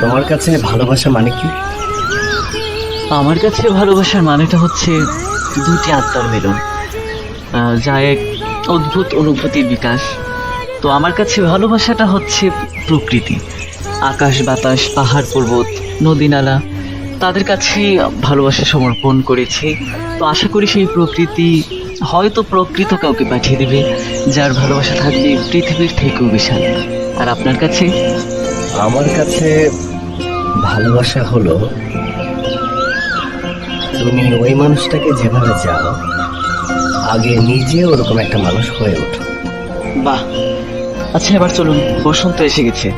তোমার কাছে ভালোবাসা মানে কি? আমার কাছে ভালোবাসার মানেটা হচ্ছে দুটি আত্মার মিলন, যা এক অদ্ভুত অনুভূতির বিকাশ। তো আমার কাছে ভালোবাসাটা হচ্ছে প্রকৃতি, আকাশ বাতাস পাহাড় পর্বত নদী নালা, তাদের কাছে ভালোবাসা সমর্পণ করেছি। তো আশা করি সেই প্রকৃতি হয়তো প্রকৃত কাউকে পাঠিয়ে দেবে, যার ভালোবাসা থাকবে পৃথিবীর থেকেও বিশাল। আর আপনার কাছে? আমার কাছে ভালোবাসা হলো তুমি ওই মানুষটাকে যেভাবে চাও, আগে নিজে ওরকম একটা মানুষ হয়ে ওঠো। বাহ, আচ্ছা এবার চলুন, বসন্ত এসে গেছে।